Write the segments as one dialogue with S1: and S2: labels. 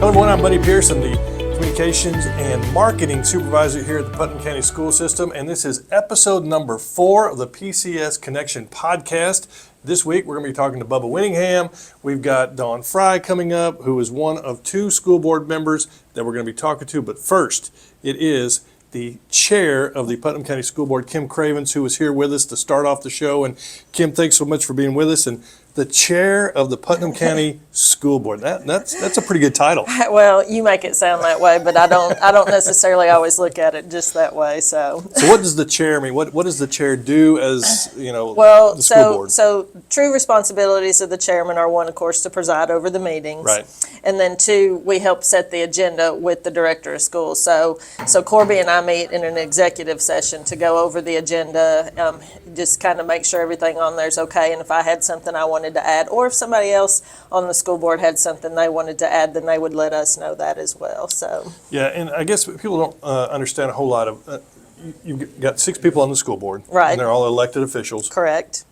S1: Hello everyone, I'm Buddy Pearson, the Communications and Marketing Supervisor here at the Putnam County School System, and this is episode number 4 of the PCSS Connection Podcast. This week we're going to be talking to Bubba Winningham. We've got Dawn Fry coming up, who is one of 2 school board members that we're going to be talking to, but first it is the chair of the Putnam County School Board, Kim Cravens, who is here with us to start off the show. And Kim, thanks so much for being with us. And the chair of the Putnam County School Board. That's a pretty good title.
S2: Well, you make it sound that way, but I don't necessarily always look at it just that way. So
S1: what does the chair mean? What does the chair do as,
S2: well,
S1: the school board?
S2: So true responsibilities of the chairman are, 1, of course, to preside over the meetings.
S1: Right.
S2: And then 2, we help set the agenda with the director of schools. So Corby and I meet in an executive session to go over the agenda, just kind of make sure everything on there is okay. And if I had something I wanted to add, or if somebody else on the school board had something they wanted to add, then they would let us know that as well. So
S1: yeah, and I guess people don't understand a whole lot of. You've got 6 people on the school board,
S2: right?
S1: And they're all elected officials.
S2: Correct.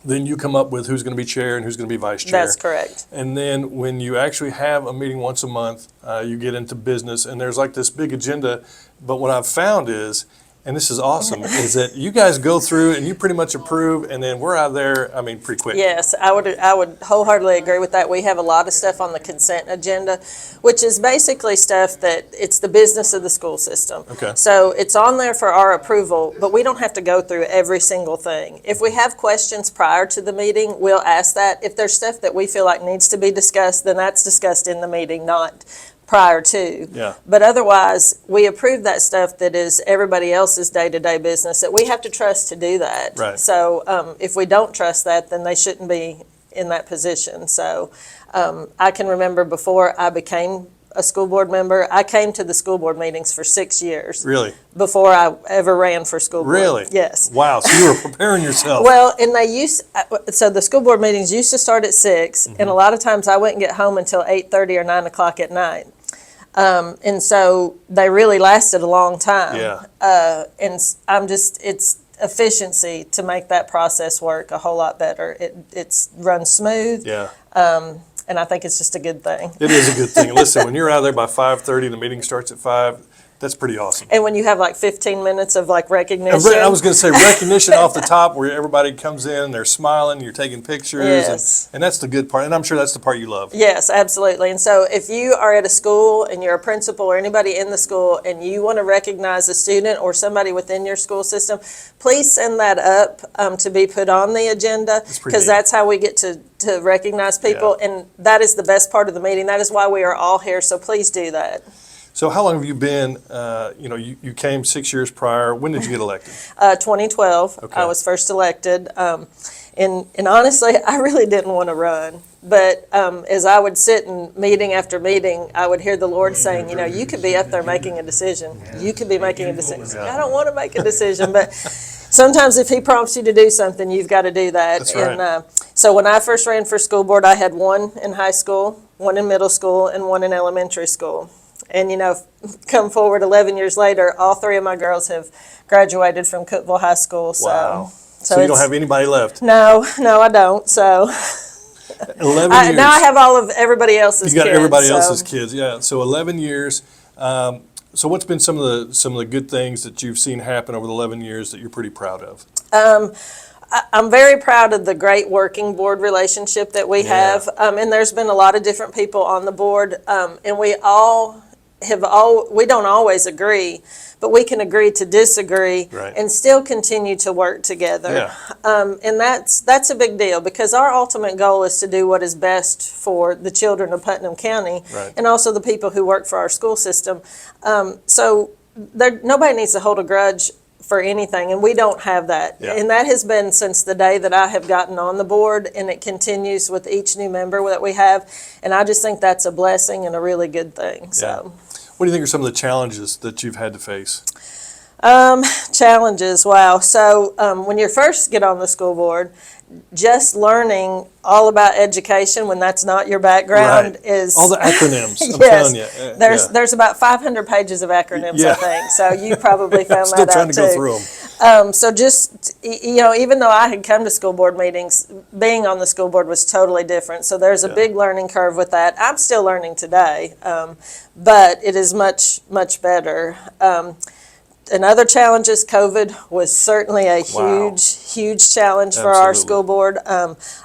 S1: Then you come up with who's going to be chair and who's going to be vice chair.
S2: That's correct.
S1: And then when you actually have a meeting once a month, you get into business, and there's like this big agenda. But what I've found is, and this is awesome, is that you guys go through and you pretty much approve, and then we're out there, pretty quick.
S2: Yes, I would wholeheartedly agree with that. We have a lot of stuff on the consent agenda, which is basically stuff that it's the business of the school system.
S1: Okay.
S2: So it's on there for our approval, but we don't have to go through every single thing. If we have questions prior to the meeting, we'll ask that. If there's stuff that we feel like needs to be discussed, then that's discussed in the meeting, not prior to.
S1: Yeah.
S2: But otherwise, we approve that stuff that is everybody else's day-to-day business that we have to trust to do that.
S1: Right.
S2: So if we don't trust that, then they shouldn't be in that position. So I can remember before I became a school board member, I came to the school board meetings for 6 years.
S1: Really?
S2: Before I ever ran for school board.
S1: Really?
S2: Yes.
S1: Wow, so you were preparing yourself.
S2: Well, and so the school board meetings used to start at 6, and a lot of times I wouldn't get home until 8:30 or 9 o'clock at night. And so they really lasted a long time.
S1: Yeah.
S2: And it's efficiency to make that process work a whole lot better. It's runs smooth.
S1: Yeah.
S2: And I think it's just a good thing.
S1: It is a good thing. Listen, when you're out there by 5:30, the meeting starts at 5. That's pretty awesome.
S2: And when you have like 15 minutes of like recognition.
S1: I was going to say recognition off the top, where everybody comes in, they're smiling, you're taking pictures.
S2: Yes.
S1: And that's the good part. And I'm sure that's the part you love.
S2: Yes, absolutely. And so if you are at a school and you're a principal or anybody in the school and you want to recognize a student or somebody within your school system, please send that up to be put on the agenda, because that's how we get to recognize people.
S1: Yeah.
S2: And that is the best part of the meeting. That is why we are all here. So please do that.
S1: So how long have you been, you came 6 years prior. When did you get elected?
S2: 2012,
S1: Okay.
S2: I was first elected. And honestly, I really didn't want to run. But as I would sit in meeting after meeting, I would hear the Lord saying, you could be up there making a decision. You could be making a decision. I don't want to make a decision, but sometimes if He prompts you to do something, you've got to do that.
S1: That's right.
S2: And so when I first ran for school board, I had 1 in high school, 1 in middle school, and 1 in elementary school. And, come forward 11 years later, all 3 of my girls have graduated from Cookeville High School.
S1: Wow. So you don't have anybody left?
S2: No, I don't. So
S1: 11 years.
S2: Now I have all of everybody else's kids.
S1: You got everybody else's kids, yeah. So 11 years. So what's been some of the good things that you've seen happen over the 11 years that you're pretty proud of?
S2: I'm very proud of the great working board relationship that we have. And there's been a lot of different people on the board. And we don't always agree, but we can agree to disagree,
S1: right,
S2: and still continue to work together.
S1: Yeah.
S2: And that's a big deal, because our ultimate goal is to do what is best for the children of Putnam County,
S1: right,
S2: and also the people who work for our school system. So nobody needs to hold a grudge for anything, and we don't have that.
S1: Yeah.
S2: And that has been since the day that I have gotten on the board, and it continues with each new member that we have. And I just think that's a blessing and a really good thing. So.
S1: What do you think are some of the challenges that you've had to face?
S2: Challenges, wow. So when you first get on the school board, just learning all about education when that's not your background
S1: Right.
S2: is
S1: All the acronyms, I'm
S2: yes.
S1: telling you.
S2: There's about 500 pages of acronyms,
S1: Yeah.
S2: I think. So you probably found
S1: Still
S2: that
S1: trying
S2: out
S1: to go
S2: too.
S1: through them.
S2: So just, even though I had come to school board meetings, being on the school board was totally different. So there's a big learning curve with that. I'm still learning today, but it is much, much better. And other challenges, COVID was certainly a
S1: Wow.
S2: huge challenge for our
S1: Absolutely.
S2: school board.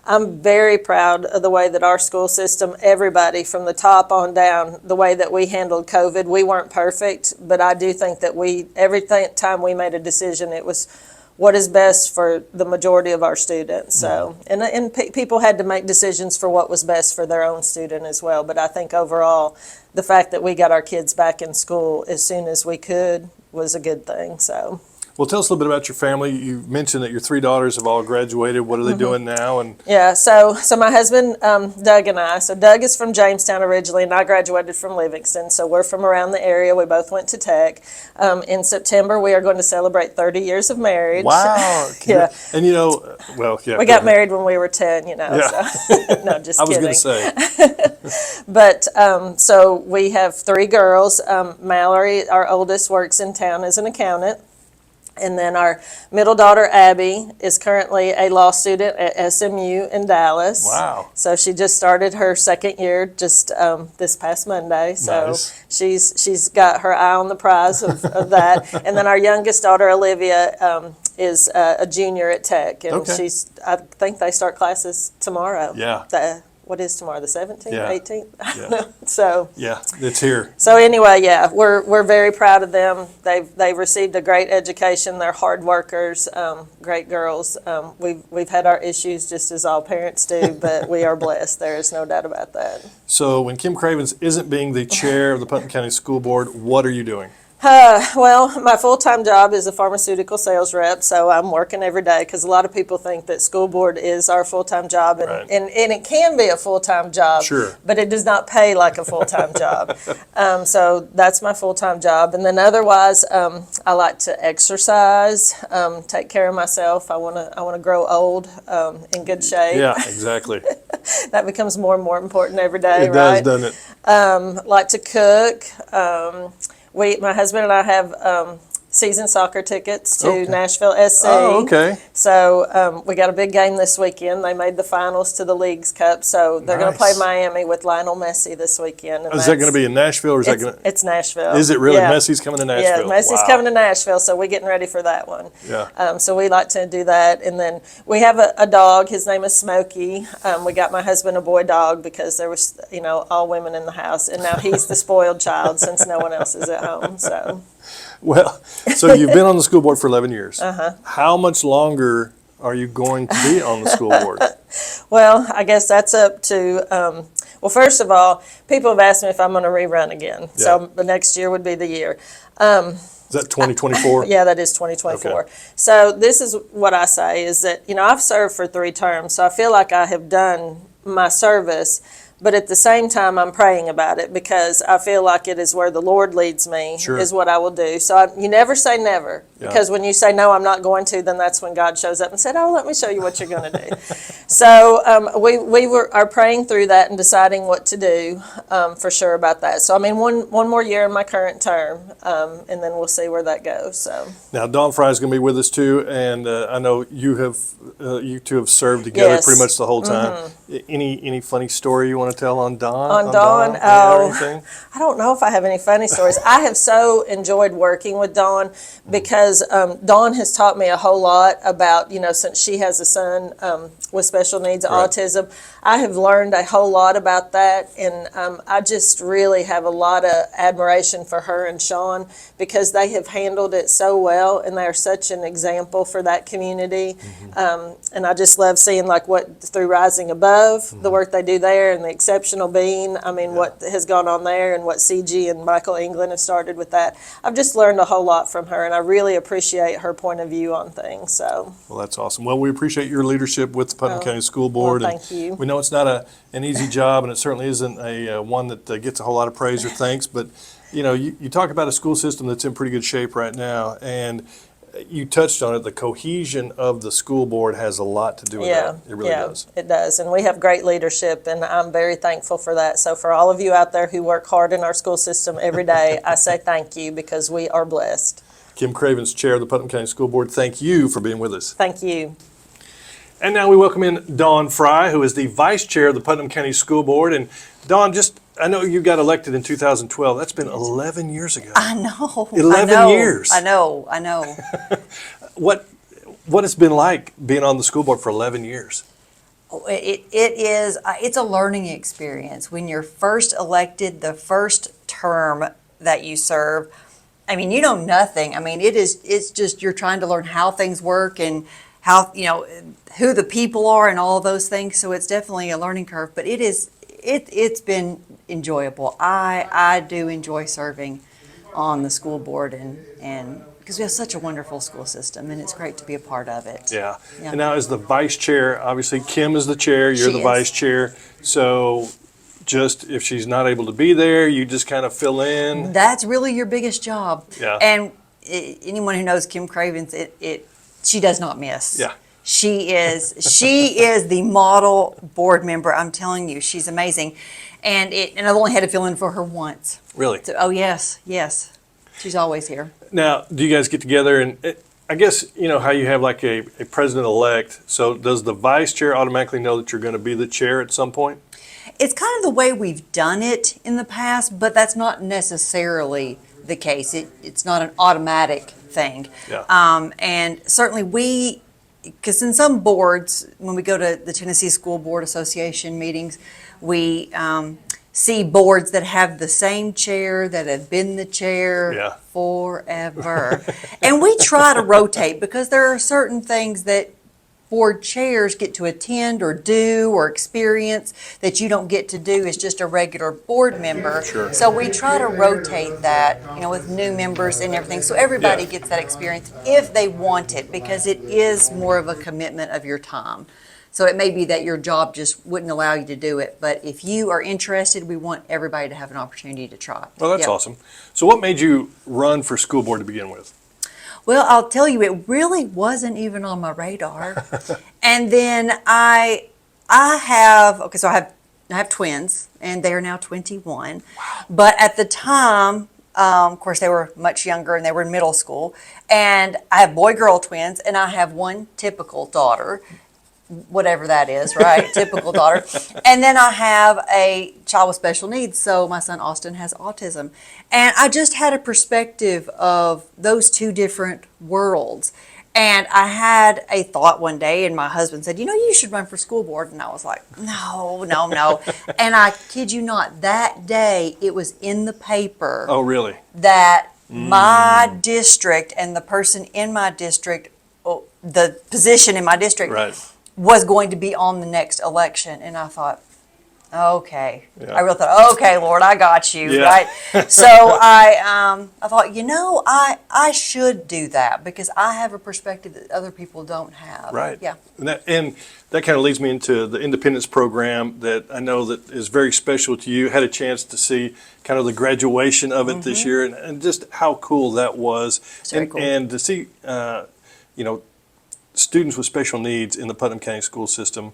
S2: I'm very proud of the way that our school system, everybody from the top on down, the way that we handled COVID. We weren't perfect, but I do think that every time we made a decision, it was what is best for the majority of our students. So, and people had to make decisions for what was best for their own student as well. But I think overall, the fact that we got our kids back in school as soon as we could was a good thing. So.
S1: Well, tell us a little bit about your family. You mentioned that your 3 daughters have all graduated. What are they doing now? And
S2: Yeah, so my husband, Doug, and I, so Doug is from Jamestown originally, and I graduated from Livingston, so we're from around the area. We both went to Tech. In September, we are going to celebrate 30 years of marriage.
S1: wow.
S2: Yeah.
S1: And well, yeah.
S2: We got married when we were 10,
S1: Yeah.
S2: so, no, just
S1: I was
S2: kidding.
S1: going to say.
S2: But, so we have 3 girls. Mallory, our oldest, works in town as an accountant. And then our middle daughter, Abby, is currently a law student at SMU in Dallas.
S1: Wow.
S2: So she just started her second year just this past Monday. So
S1: Nice.
S2: she's got her eye on the prize of that. And then our youngest daughter, Olivia, is a junior at Tech. And
S1: Okay.
S2: I think they start classes tomorrow.
S1: Yeah.
S2: What is tomorrow, the 17th,
S1: Yeah.
S2: 18th?
S1: Yeah.
S2: So.
S1: Yeah, it's here.
S2: So anyway, yeah, we're very proud of them. They've received a great education. They're hard workers, great girls. We've had our issues just as all parents do, but we are blessed. There is no doubt about that.
S1: So when Cravens isn't being the chair of the Putnam County School Board, what are you doing?
S2: Well, my full-time job is a pharmaceutical sales rep, so I'm working every day because a lot of people think that school board is our full-time job, and,
S1: Right.
S2: and it can be a full-time job,
S1: Sure.
S2: but it does not pay like a full-time job. So that's my full-time job, and then otherwise, I like to exercise, take care of myself. I want to grow old in good shape.
S1: Yeah, exactly.
S2: That becomes more and more important every day,
S1: It
S2: right?
S1: does, doesn't it?
S2: Like to cook. My husband and I have season soccer tickets to
S1: Okay.
S2: Nashville SC.
S1: Oh, okay.
S2: So we got a big game this weekend. They made the finals to the Leagues Cup, so they're going to play
S1: Nice.
S2: Miami with Lionel Messi this weekend. And
S1: Is that going to be in Nashville or is that going to?
S2: It's Nashville.
S1: Is it really?
S2: Yeah.
S1: Messi's coming to
S2: Yeah,
S1: Nashville.
S2: Messi's
S1: Wow.
S2: coming to Nashville, so we're getting ready for that one.
S1: Yeah.
S2: So we like to do that. And then we have a dog. His name is Smokey. We got my husband a boy dog because there was, all women in the house. And now he's the spoiled child since no one else is at home. So
S1: Well, so you've been on the school board for 11 years. How much longer are you going to be on the school board?
S2: Well, I guess that's up to, well, first of all, people have asked me if I'm going to rerun again. So the next year would be the year.
S1: Is that 2024?
S2: Yeah, that is 2024.
S1: Okay.
S2: So this is what I say is that, I've served for 3 terms, so I feel like I have done my service. But at the same time, I'm praying about it because I feel like it is where the Lord leads me,
S1: Sure.
S2: is what I will do. So you never say never,
S1: Yeah.
S2: because when you say, no, I'm not going to, then that's when God shows up and said, oh, let me show you what you're going to do. So we are praying through that and deciding what to do for sure about that. So, one more year in my current term, and then we'll see where that goes. So.
S1: Now, Dawn Fry is going to be with us too, and I know you two have served together
S2: Yes.
S1: pretty much the whole time. Any funny story you want to tell on Dawn?
S2: On Dawn?
S1: Yeah, or
S2: Oh.
S1: anything?
S2: I don't know if I have any funny stories. I have so enjoyed working with Dawn because Dawn has taught me a whole lot about, since she has a son with special needs,
S1: Right.
S2: autism, I have learned a whole lot about that. And I just really have a lot of admiration for her and Sean because they have handled it so well and they are such an example for that community. And I just love seeing through Rising Above, the work they do there and the exceptional being. I mean, what has gone on there and what CG and Michael England have started with that. I've just learned a whole lot from her, and I really appreciate her point of view on things. So,
S1: Well, that's awesome. Well, we appreciate your leadership with the Putnam County School Board.
S2: well,
S1: and
S2: thank you.
S1: We know it's not an easy job, and it certainly isn't a one that gets a whole lot of praise or thanks. But you talk about a school system that's in pretty good shape right now, and you touched on it. The cohesion of the school board has a lot to do with that. It really does.
S2: It does. And we have great leadership, and I'm very thankful for that. So for all of you out there who work hard in our school system every day, I say thank you because we are blessed.
S1: Kim Cravens, Chair of the Putnam County School Board, thank you for being with us.
S2: Thank you.
S1: And now we welcome in Dawn Fry, who is the Vice Chair of the Putnam County School Board. And Dawn, I know you got elected in 2012. That's been 11 years ago.
S3: I know.
S1: 11 years.
S3: I know.
S1: What it's been like being on the school board for 11 years?
S3: It's a learning experience. When you're first elected, the first term that you serve, I mean, you know nothing. I mean, it's just you're trying to learn how things work and how, who the people are and all of those things. So it's definitely a learning curve, but it's been enjoyable. I do enjoy serving on the school board and because we have such a wonderful school system and it's great to be a part of it.
S1: Yeah. And now as the vice chair, obviously Kim is the chair, you're
S3: She
S1: the
S3: is.
S1: vice chair. So just if she's not able to be there, you just kind of fill in.
S3: That's really your biggest job.
S1: Yeah.
S3: And anyone who knows Kim Cravens, she does not miss.
S1: Yeah.
S3: She is the model board member. I'm telling you, she's amazing. And I've only had to fill in for her once.
S1: Really?
S3: So, oh yes. She's always here.
S1: Now, do you guys get together and I guess, how you have like a president-elect. So does the vice chair automatically know that you're going to be the chair at some point?
S3: It's kind of the way we've done it in the past, but that's not necessarily the case. It's not an automatic thing.
S1: Yeah.
S3: And certainly because in some boards, when we go to the Tennessee School Board Association meetings, we see boards that have the same chair that have been the chair forever. And we try to rotate because there are certain things that board chairs get to attend or do or experience that you don't get to do as just a regular board member.
S1: Sure.
S3: So we try to rotate that, with new members and everything, so everybody gets that experience if they want it, because it is more of a commitment of your time. So it may be that your job just wouldn't allow you to do it, but if you are interested, we want everybody to have an opportunity to try.
S1: Well, that's awesome. So what made you run for school board to begin with?
S3: Well, I'll tell you, it really wasn't even on my radar. And then I have twins, and they are now 21. Wow. But at the time, of course, they were much younger, and they were in middle school. And I have boy-girl twins, and I have one typical daughter, whatever that is, right? Typical daughter. And then I have a child with special needs. So my son Austin has autism. And I just had a perspective of those two different worlds. And I had a thought one day, and my husband said, you should run for school board. And I was like, no. And I kid you not, that day it was in the paper.
S1: Oh, really?
S3: That my district and the person in my district, the position in my district, was going to be on the next election. And I thought, okay.
S1: Yeah.
S3: I really thought, okay, Lord, I got you,
S1: Yeah.
S3: right? So I thought, I should do that because I have a perspective that other people don't have.
S1: Right.
S3: Yeah.
S1: And that kind of leads me into the independence program that I know that is very special to you. Had a chance to see kind of the graduation of it this year, and just how cool that was.
S3: Very cool.
S1: And to see, students with special needs in the Putnam County school system,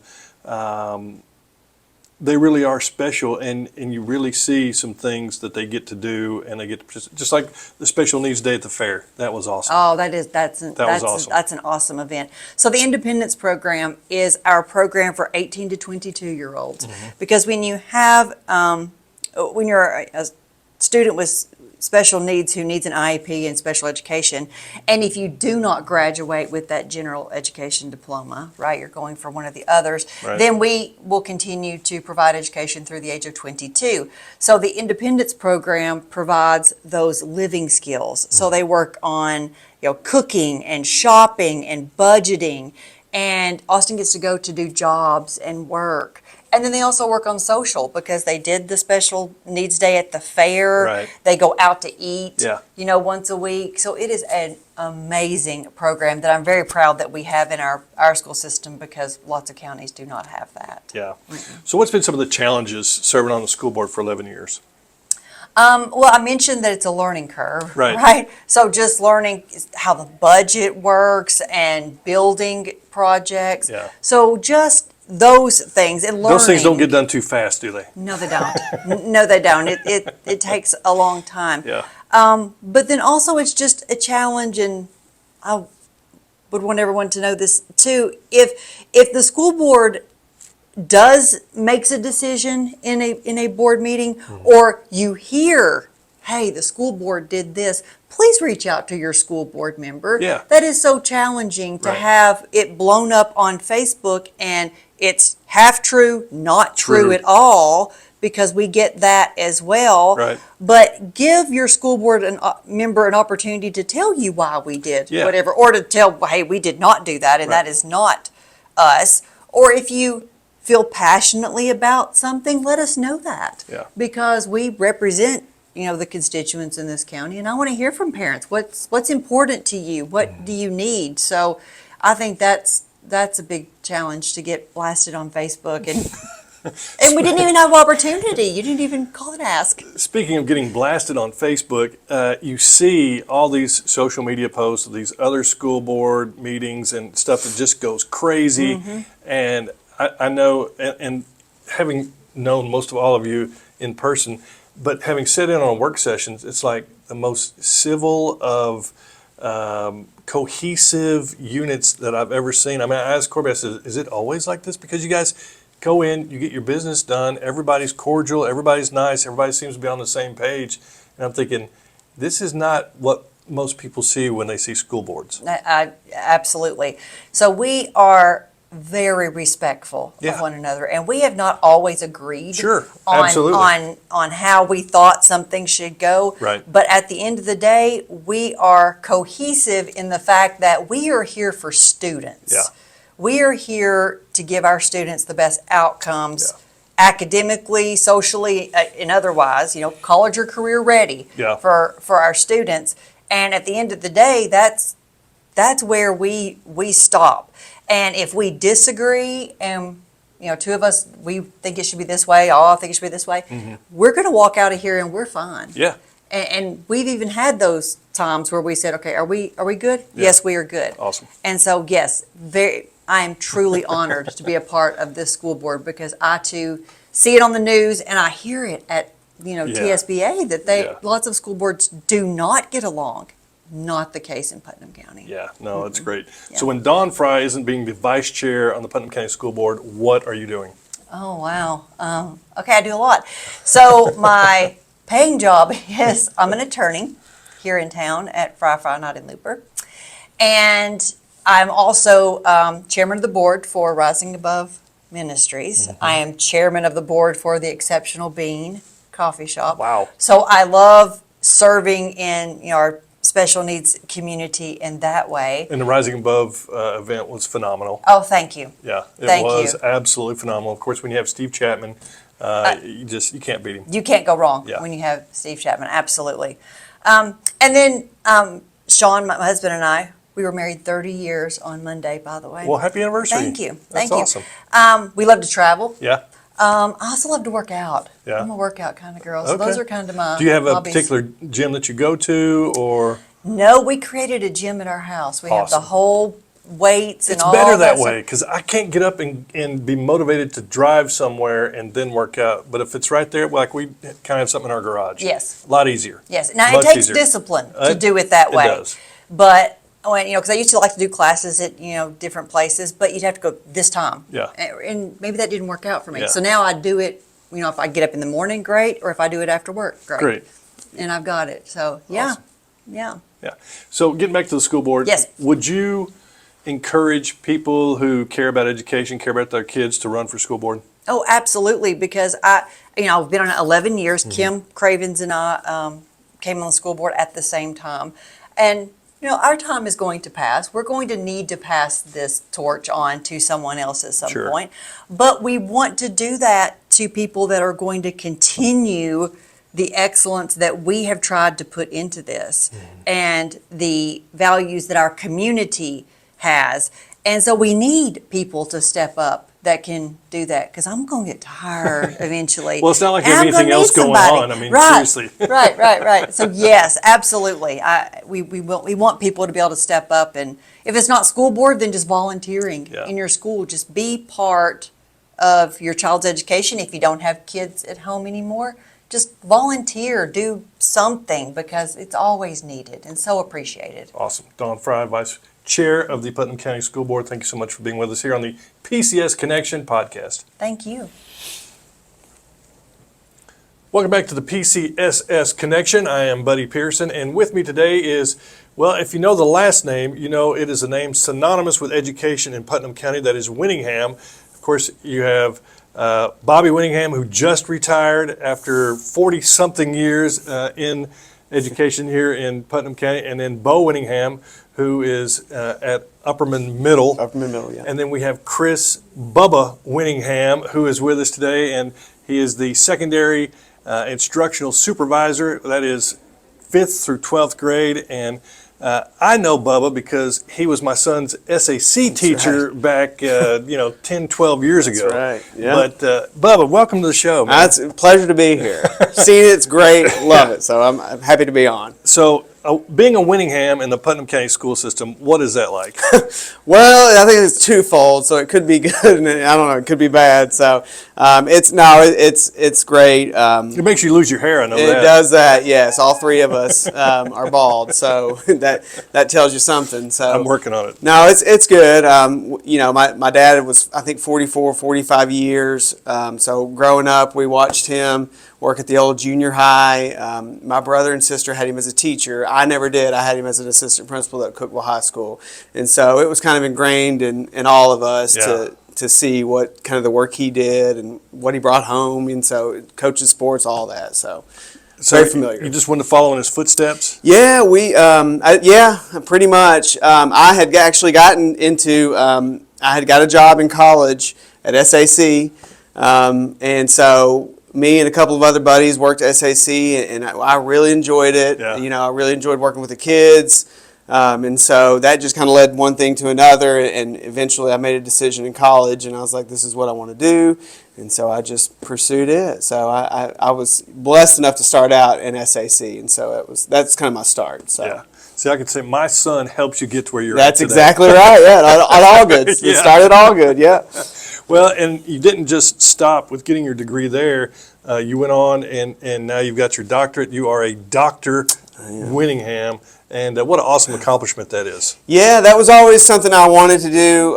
S1: they really are special, and you really see some things that they get to do, and they get to, just like the Special Needs Day at the fair. That was awesome.
S3: Oh, that's
S1: awesome.
S3: That's an awesome event. So the Independence Program is our program for 18 to 22-year-olds, because when you have when you're a student with special needs who needs an IEP and special education, and if you do not graduate with that general education diploma, right, you're going for one of the others, then we will continue to provide education through the age of 22. So the Independence Program provides those living skills. So they work on cooking and shopping and budgeting, and Austin gets to go to do jobs and work. And then they also work on social because they did the special needs day at the fair.
S1: Right.
S3: They go out to eat,
S1: Yeah.
S3: once a week. So it is an amazing program that I'm very proud that we have in our school system because lots of counties do not have that.
S1: Yeah. So what's been some of the challenges serving on the school board for 11 years?
S3: Well, I mentioned that it's a learning curve,
S1: Right.
S3: right? So just learning how the budget works and building projects.
S1: Yeah.
S3: So just those things and learning.
S1: Those things don't get done too fast, do they?
S3: No, they don't. No, they don't. It takes a long time.
S1: Yeah.
S3: But then also it's just a challenge, and I would want everyone to know this too. If the school board makes a decision in a board meeting,
S1: Mm-hmm.
S3: or you hear, hey, the school board did this, please reach out to your school board member.
S1: Yeah.
S3: That is so challenging to
S1: Right.
S3: have it blown up on Facebook and it's half true, not true
S1: True.
S3: at all, because we get that as well.
S1: Right.
S3: But give your school board member an opportunity to tell you why we did
S1: Yeah.
S3: whatever, or to tell, hey, we did not do that, and
S1: Right.
S3: that is not us. Or if you feel passionately about something, let us know that.
S1: Yeah.
S3: Because we represent, the constituents in this county, and I want to hear from parents. What's important to you? What do you need? So I think that's a big challenge to get blasted on Facebook, and we didn't even have opportunity. You didn't even call and ask.
S1: Speaking of getting blasted on Facebook, you see all these social media posts of these other school board meetings and stuff that just goes crazy.
S3: Mm-hmm.
S1: And I know, and having known most of all of you in person, but having sat in on work sessions, it's like the most civil of cohesive units that I've ever seen. I mean, I asked Corby, I said, is it always like this? Because you guys go in, you get your business done, everybody's cordial, everybody's nice, everybody seems to be on the same page. And I'm thinking, this is not what most people see when they see school boards.
S3: Absolutely. So we are very respectful
S1: Yeah.
S3: of one another, and we have not always agreed
S1: Sure,
S3: on,
S1: absolutely.
S3: on how we thought something should go.
S1: Right.
S3: But at the end of the day, we are cohesive in the fact that we are here for students.
S1: Yeah.
S3: We are here to give our students the best outcomes,
S1: Yeah.
S3: academically, socially, and otherwise, college or career ready
S1: Yeah.
S3: for our students. And at the end of the day, that's where we stop. And if we disagree and, two of us, we think it should be this way, I think it should be this way, we're going to walk out of here and we're fine.
S1: Yeah.
S3: And we've even had those times where we said, okay, are we good?
S1: Yeah.
S3: Yes, we are good.
S1: Awesome.
S3: And so, yes, I am truly honored to be a part of this school board because I too see it on the news and I hear it at, TSBA that
S1: Yeah.
S3: lots of school boards do not get along. Not the case in Putnam County.
S1: Yeah, no, that's great.
S3: Yeah.
S1: So when Dawn Fry isn't being the vice chair on the Putnam County School Board, what are you doing?
S3: Oh, wow. Okay, I do a lot. So my paying job is I'm an attorney here in town at Fry, not in Looper. And I'm also chairman of the board for Rising Above Ministries. I am chairman of the board for the Exceptional Bean Coffee Shop.
S1: Wow.
S3: So I love serving in our special needs community in that way.
S1: And the Rising Above event was phenomenal.
S3: Oh, thank you.
S1: Yeah, it
S3: Thank
S1: was
S3: you.
S1: absolutely phenomenal. Of course, when you have Steve Chapman, you can't beat him.
S3: You can't go wrong
S1: Yeah.
S3: when you have Steve Chapman, absolutely. And then Sean, my husband, and I, we were married 30 years on Monday, by the way.
S1: Well, happy anniversary.
S3: Thank you.
S1: That's
S3: Thank you.
S1: awesome.
S3: We love to travel.
S1: Yeah.
S3: I also love to work out.
S1: Yeah.
S3: I'm a workout kind of girl, so those
S1: Okay.
S3: are kind of my
S1: Do you have a
S3: hobbies.
S1: particular gym that you go to, or?
S3: No, we created a gym at our house. We have the
S1: Awesome.
S3: whole weights and
S1: It's
S3: all
S1: better that
S3: stuff.
S1: way, because I can't get up and be motivated to drive somewhere and then work out. But if it's right there, like we kind of have something in our garage.
S3: Yes.
S1: A lot easier.
S3: Yes. Now, it
S1: Much
S3: takes
S1: easier.
S3: discipline to
S1: It-
S3: do it that
S1: it
S3: way.
S1: does.
S3: But when, because I used to like to do classes at, different places, but you'd have to go this time.
S1: Yeah.
S3: And maybe that didn't work out for me.
S1: Yeah.
S3: So now I do it, if I get up in the morning, great, or if I do it after work, great.
S1: Great.
S3: And I've got it. So, yeah.
S1: Awesome.
S3: Yeah.
S1: Yeah. So getting back to the school board.
S3: Yes.
S1: Would you encourage people who care about education, care about their kids to run for school board?
S3: Oh, absolutely, because I've been on it 11 years.
S1: Mm-hmm.
S3: Kim Cravens and I came on the school board at the same time. And Our time is going to pass. We're going to need to pass this torch on to someone else at some
S1: Sure.
S3: point. But we want to do that to people that are going to continue the excellence that we have tried to put into this and the values that our community has. And so we need people to step up that can do that, because I'm going to get tired eventually.
S1: Well, it's not like
S3: And
S1: you have
S3: I'm gonna
S1: anything else
S3: need
S1: going
S3: somebody.
S1: on. I mean,
S3: Right,
S1: seriously.
S3: right. So yes, absolutely. We want people to be able to step up, and if it's not school board, then just volunteering
S1: Yeah.
S3: in your school. Just be part of your child's education. If you don't have kids at home anymore, just volunteer, do something, because it's always needed and so appreciated.
S1: Awesome. Dawn Fry, Vice Chair of the Putnam County School Board. Thank you so much for being with us here on the PCS Connection Podcast.
S3: Thank you.
S1: Welcome back to the PCSS Connection. I am Buddy Pearson, and with me today is, well, if you know the last name, you know it is a name synonymous with education in Putnam County. That is Winningham. Of course, you have Bobby Winningham, who just retired after 40-something years in education here in Putnam County, and then Bo Winningham, who is at Upperman Middle.
S4: Upperman Middle, yeah.
S1: And then we have Chris Bubba Winningham, who is with us today, and he is the secondary instructional supervisor. That is 5th through 12th grade, and I know Bubba because he was my son's SAC teacher back, 10, 12 years ago.
S4: right, yeah.
S1: But Bubba, welcome to the show, man.
S4: It's a pleasure to be here. Seen it's great, love it. So I'm happy to be on.
S1: So, being a Winningham in the Putnam County school system, what is that like?
S4: Well, I think it's twofold. So it could be good, and I don't know, it could be bad. So it's great.
S1: It makes you lose your hair, I know
S4: It
S1: that.
S4: does that, yes. All three of us are bald, so that tells you something. So
S1: I'm working on it.
S4: No, it's good. My dad was, I think, 44, 45 years. So growing up, we watched him work at the old junior high. My brother and sister had him as a teacher. I never did. I had him as an assistant principal at Cookville High School. And so it was kind of ingrained in all of us to see what kind of the work he did and what he brought home. And so coaching sports, all that. So very familiar.
S1: You just wanted to follow in his footsteps?
S4: Yeah, pretty much. I had actually gotten into, I had got a job in college at SAC, and so me and a couple of other buddies worked at SAC, and I really enjoyed it.
S1: Yeah.
S4: I really enjoyed working with the kids, and so that just kind of led one thing to another, and eventually I made a decision in college, and I was like, this is what I want to do, and so I just pursued it. So I was blessed enough to start out in SAC, and so that's kind of my start. So.
S1: Yeah. See, I could say my son helps you get to where you're
S4: That's
S1: at today.
S4: exactly right. Yeah, on all good.
S1: Yeah.
S4: It started all good. Yeah.
S1: Well, and you didn't just stop with getting your degree there. You went on, and now you've got your doctorate. You are a Dr. Winningham, and what an awesome accomplishment that is.
S4: Yeah, that was always something I wanted to do.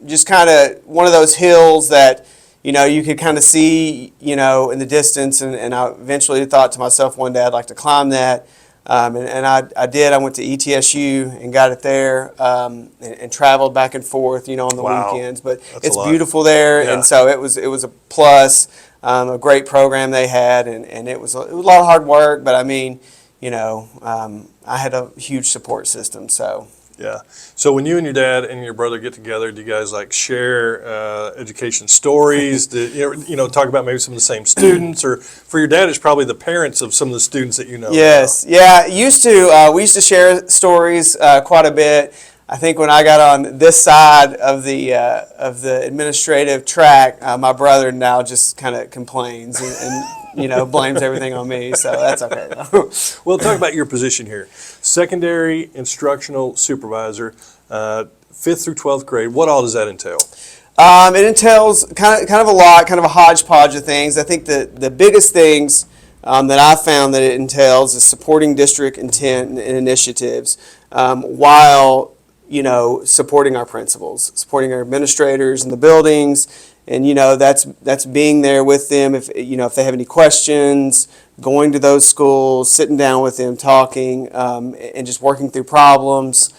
S4: Just kind of one of those hills that you could kind of see in the distance, and I eventually thought to myself one day I'd like to climb that. And I did. I went to ETSU and got it there, and traveled back and forth, on the
S1: Wow.
S4: weekends. But
S1: That's
S4: it's
S1: a lot.
S4: beautiful there,
S1: Yeah.
S4: and so it was a plus. A great program they had, and it was a lot of hard work. But I mean, I had a huge support system. So.
S1: Yeah. So when you and your dad and your brother get together, do you guys share education stories? Talk about maybe some of the same students, or for your dad, it's probably the parents of some of the students that you know.
S4: Yes, yeah. We used to share stories quite a bit. I think when I got on this side of the administrative track, my brother now just kind of complains and blames everything on me. So that's okay.
S1: Well, talk about your position here. Secondary instructional supervisor, 5th through 12th grade. What all does that entail?
S4: It entails kind of a lot, kind of a hodgepodge of things. I think the biggest things that I found that it entails is supporting district intent and initiatives, while supporting our principals, supporting our administrators in the buildings, and that's being there with them if they have any questions, going to those schools, sitting down with them, talking, and just working through problems.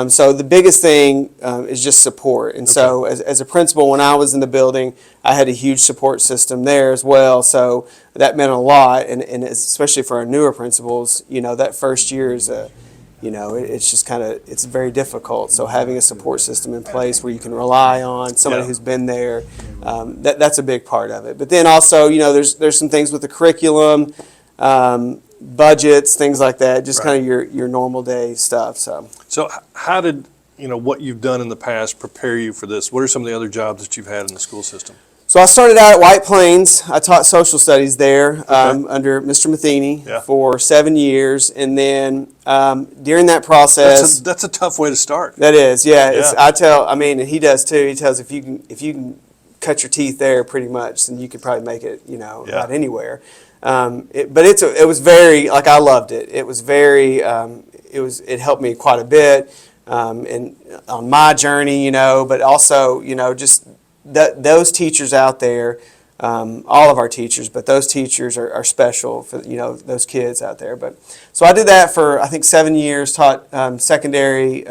S4: So the biggest thing is just support. And so as a principal, when I was in the building, I had a huge support system there as well. So that meant a lot, and especially for our newer principals, that first year is it's just it's very difficult. So having a support system in place where you can rely on somebody
S1: Yeah.
S4: who's been there, that's a big part of it. But then also, there's some things with the curriculum, budgets, things like that, just
S1: Right.
S4: kind of your normal day stuff.
S1: So how did, what you've done in the past prepare you for this? What are some of the other jobs that you've had in the school system?
S4: So I started out at White Plains. I taught social studies there under Mr. Matheny
S1: Yeah.
S4: for 7 years, and then during that process,
S1: That's a tough way to start.
S4: that is, yeah.
S1: Yeah.
S4: And he does too. He tells if you can cut your teeth there, pretty much, then you could probably make it, about anywhere. It was very, like, I loved it. It was very, it helped me quite a bit, and on my journey, but also, just those teachers out there, all of our teachers, but those teachers are special for, those kids out there. But so I did that for, I think, 7 years, taught secondary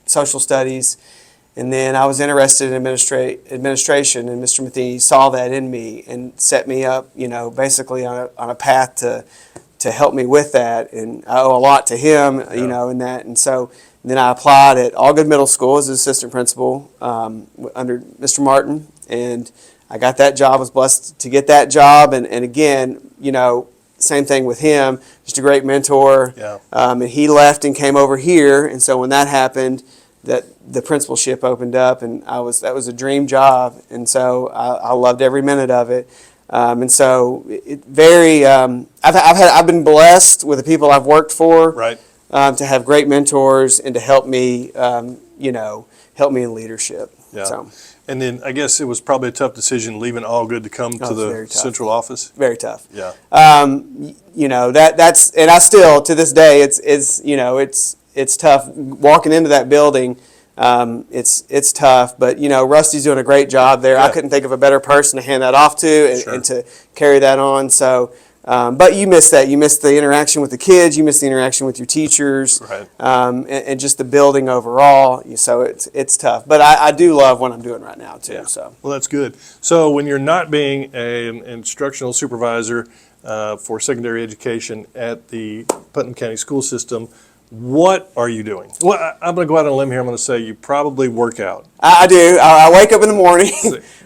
S4: social studies, and then I was interested in administration, and Mr. Matheny saw that in me and set me up, basically on a path to help me with that, and I owe a lot to him, in that. And so then I applied at Allgood Middle School as an assistant principal under Mr. Martin, and I got that job, was blessed to get that job, and again, same thing with him, just a great mentor.
S1: Yeah.
S4: And he left and came over here, and so when that happened, that the principalship opened up, and that was a dream job, and so I loved every minute of it. And so I've been blessed with the people I've worked for,
S1: Right.
S4: to have great mentors and to help me, help me in leadership.
S1: Yeah.
S4: So
S1: And then I guess it was probably a tough decision leaving Allgood to come to
S4: it's
S1: the
S4: very tough.
S1: central office.
S4: very tough.
S1: Yeah.
S4: That's, and I still, to this day, it's tough walking into that building. It's tough, but Rusty's doing a great job there.
S1: Yeah.
S4: I couldn't think of a better person to hand that off to and,
S1: Sure.
S4: and to carry that on. So, but you miss that. You miss the interaction with the kids. You miss the interaction with your teachers,
S1: Right.
S4: and just the building overall. So it's tough. But I do love what I'm doing right now too.
S1: Yeah.
S4: So.
S1: Well, that's good. So when you're not being an instructional supervisor for secondary education at the Putnam County School System, what are you doing? Well, I'm going to go out on a limb here. I'm going to say you probably work out.
S4: I do. I wake up in the morning.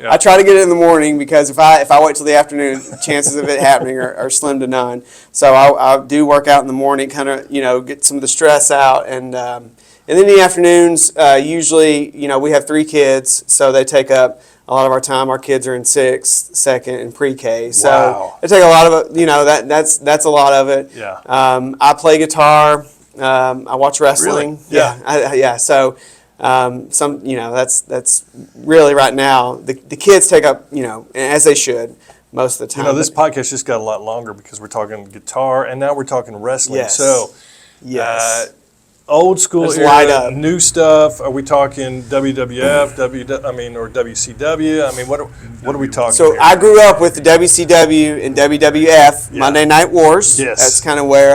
S1: Yeah.
S4: I try to get it in the morning because if I wait till the afternoon, chances of it happening are slim to none. So I do work out in the morning, kind of get some of the stress out, and then in the afternoons, usually we have 3 kids, so they take up a lot of our time. Our kids are in 6th, 2nd, and pre-K, so
S1: Wow.
S4: they take a lot of it. That's a lot of it.
S1: Yeah.
S4: I play guitar. I watch wrestling.
S1: Really? Yeah.
S4: Yeah. So, that's really right now. The kids take up, as they should, most of the time.
S1: This podcast just got a lot longer because we're talking guitar and now we're talking wrestling.
S4: Yes.
S1: So,
S4: Yes.
S1: old school
S4: Let's
S1: era,
S4: light up.
S1: new stuff. Are we talking WWF, or WCW? I mean, what are we talking
S4: So
S1: here?
S4: I grew up with the WCW and WWF,
S1: Yeah.
S4: Monday Night Wars.
S1: Yes.
S4: That's kind of where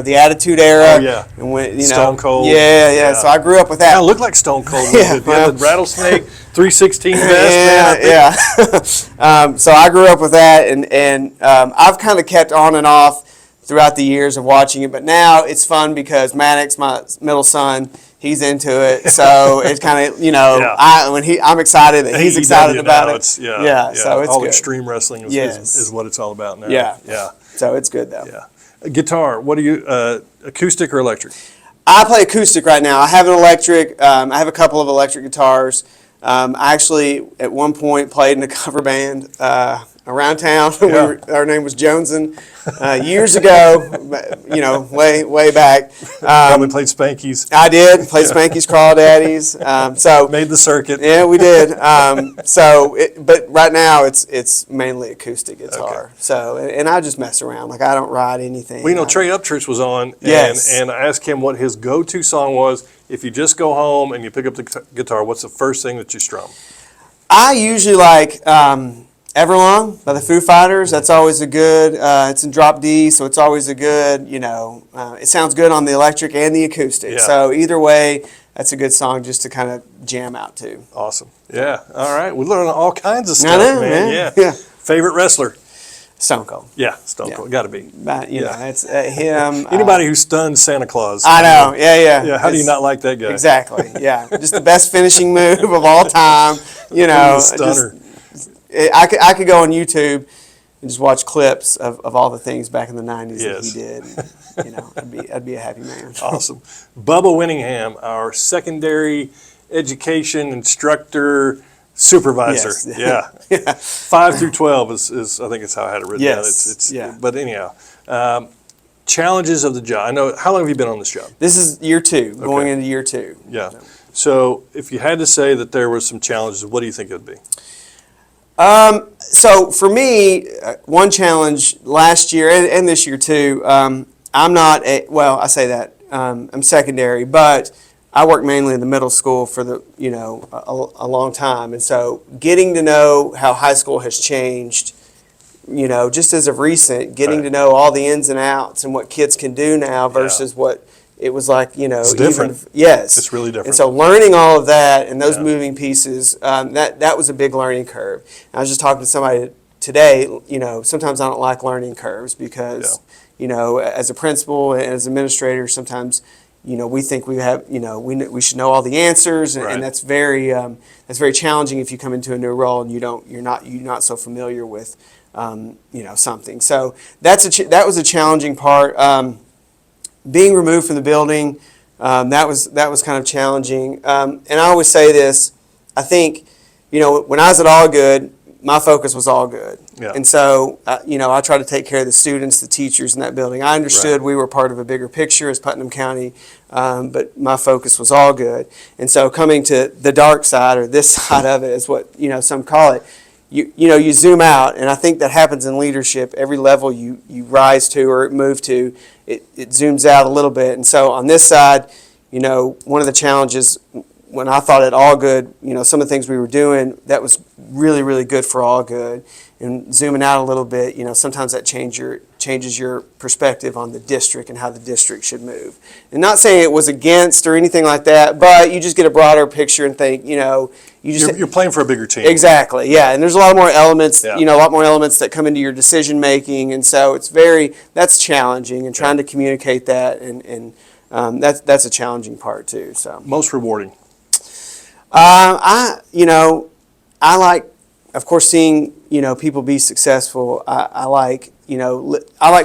S4: the Attitude Era.
S1: Oh, yeah.
S4: And when,
S1: Stone Cold.
S4: Yeah.
S1: Yeah.
S4: So I grew up with that.
S1: I look like Stone Cold. A little
S4: Yeah,
S1: bit. You had the
S4: well.
S1: rattlesnake 316 vest. Man, I think.
S4: Yeah. So I grew up with that, and I've kind of kept on and off throughout the years of watching it. But now it's fun because Maddox, my middle son, he's into it. So it's kind of
S1: Yeah.
S4: I'm excited that he's excited
S1: AEW
S4: about
S1: now,
S4: it.
S1: It's, yeah.
S4: So it's
S1: all
S4: good.
S1: extreme wrestling is,
S4: Yes.
S1: is what it's all about now.
S4: Yeah.
S1: Yeah.
S4: So it's good though.
S1: Yeah. Guitar. What are you? Acoustic or electric?
S4: I play acoustic right now. I have an electric. I have a couple of electric guitars. I actually, at one point, played in a cover band around town.
S1: Yeah.
S4: Our name was Joneson years ago, way back.
S1: Probably played Spankies.
S4: I did play Spanky's Crawdaddies. So
S1: Made the circuit.
S4: yeah, we did. But right now it's mainly acoustic guitar.
S1: Okay.
S4: So and I just mess around. Like I don't write anything.
S1: Well, Trey Upchurch was on,
S4: Yes.
S1: and I asked him what his go-to song was. If you just go home and you pick up the guitar, what's the first thing that you strum?
S4: I usually like Everlong by the Foo Fighters. That's always a good. It's in drop D, so it's always a good. It sounds good on the electric and the acoustic.
S1: Yeah.
S4: So either way, that's a good song just to kind of jam out to.
S1: Awesome. Yeah. All right. We learn all kinds of stuff,
S4: I know,
S1: man.
S4: yeah.
S1: Favorite wrestler?
S4: Stone Cold.
S1: Yeah, Stone
S4: Yeah.
S1: Cold. Got to be.
S4: But, you
S1: Yeah.
S4: know, it's him.
S1: Anybody who stunned Santa Claus.
S4: I know. Yeah.
S1: Yeah, how do you
S4: It's-
S1: not like that guy?
S4: Exactly. Yeah. Just the best finishing move of all time. You know,
S1: He's a stunner.
S4: I could go on YouTube and just watch clips of all the things back in the 90s that
S1: Yes.
S4: he did. And, you know, I'd be a happy man.
S1: Awesome. Bubba Winningham, our secondary education instructor supervisor.
S4: Yes.
S1: Yeah. 5 through 12 is I think it's how I had it written down.
S4: Yes. Yeah.
S1: But anyhow, challenges of the job. I know, how long have you been on this job?
S4: This is year 2, going
S1: Okay.
S4: into year 2.
S1: Yeah. So if you had to say that there were some challenges, what do you think it would be?
S4: So for me, one challenge last year and this year too, I'm not I say that, I'm secondary, but I worked mainly in the middle school for a long time. And so getting to know how high school has changed, just as of recent, getting
S1: Right.
S4: to know all the ins and outs and what kids can do now versus what it was like,
S1: It's different.
S4: Yes.
S1: It's really different.
S4: And so learning all of that and those
S1: Yeah.
S4: moving pieces, that was a big learning curve. And I was just talking to somebody today, sometimes I don't like learning curves because, as a principal and as administrator, sometimes, we think we have, we should know all the answers, and,
S1: Right.
S4: and that's very challenging if you come into a new role and you're not so familiar with, something. So that was a challenging part. Being removed from the building, that was kind of challenging. And I always say this, I think, when I was at All Good, my focus was all good.
S1: Yeah.
S4: And so, I tried to take care of the students, the teachers in that building. I understood
S1: Right.
S4: we were part of a bigger picture as Putnam County, but my focus was all good. And so coming to the dark side, or this side of it is what, some call it, you zoom out, and I think that happens in leadership. Every level you rise to or move to, it zooms out a little bit. And so on this side, one of the challenges when I thought at All Good, some of the things we were doing, that was really, really good for All Good. And zooming out a little bit, sometimes that changes your perspective on the district and how the district should move. And not saying it was against or anything like that, but you just get a broader picture and think,
S1: You're playing for a bigger team.
S4: Exactly, yeah, and there's a lot more elements,
S1: Yeah.
S4: a lot more elements that come into your decision making, and so that's challenging, and trying to communicate that, and that's a challenging part too. So
S1: Most rewarding.
S4: I like, of course, seeing people be successful. I like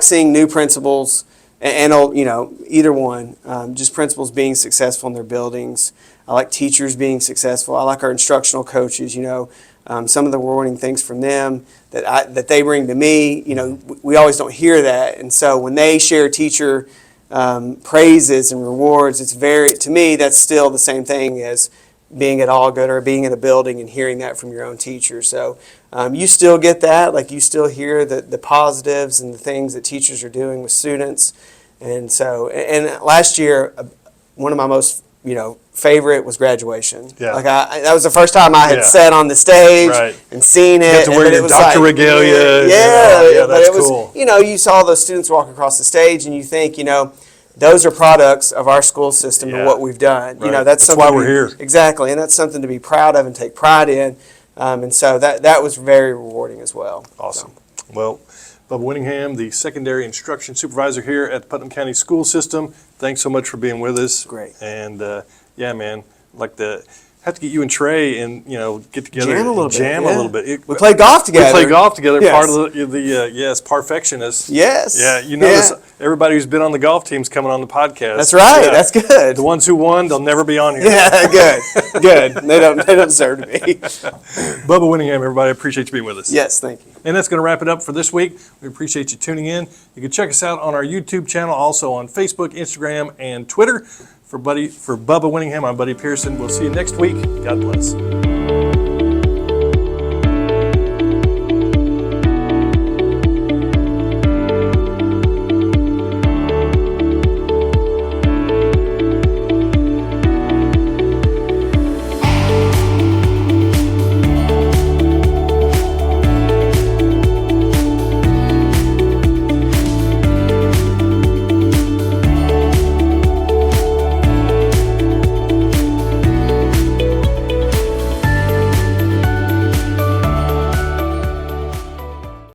S4: seeing new principals and old, either one, just principals being successful in their buildings. I like teachers being successful. I like our instructional coaches. Some of the rewarding things from them that they bring to me. We always don't hear that, and so when they share teacher praises and rewards, to me that's still the same thing as being at All Good or being in a building and hearing that from your own teacher. So you still get that, like you still hear the positives and the things that teachers are doing with students. And so, and last year, one of my most, favorite was graduation.
S1: Yeah.
S4: Like that was the first time I had
S1: Yeah.
S4: sat on the stage
S1: Right.
S4: and seen it.
S1: Get to wear
S4: but
S1: your
S4: it was
S1: doctor regalia. Yeah,
S4: but
S1: that's
S4: it was,
S1: cool.
S4: You saw those students walk across the stage and you think, those are products of our school system
S1: Yeah.
S4: and what we've done.
S1: Right.
S4: That's
S1: That's why
S4: something
S1: we're here.
S4: Exactly, and that's something to be proud of and take pride in. And so that was very rewarding as well.
S1: Awesome. Well, Bubba Winningham, the secondary instruction supervisor here at the Putnam County School System. Thanks so much for being with us.
S4: Great.
S1: And yeah, man, have to get you and Trey and get together
S4: Jam a little
S1: and
S4: bit,
S1: jam
S4: yeah.
S1: a little bit.
S4: We played golf together.
S1: We play golf together.
S4: Yes.
S1: Part of the Parfectionists.
S4: Yes.
S1: Yeah, you notice everybody who's been on the golf team's coming on the podcast.
S4: That's right.
S1: Yeah.
S4: That's good.
S1: The ones who won, they'll never be on here.
S4: Yeah, good. They don't deserve to be.
S1: Bubba Winningham, everybody, I appreciate you being with us.
S4: Yes, thank you.
S1: And that's going to wrap it up for this week. We appreciate you tuning in. You can check us out on our YouTube channel, also on Facebook, Instagram, and Twitter. For Bubba Winningham, I'm Buddy Pearson. We'll see you next week. God bless.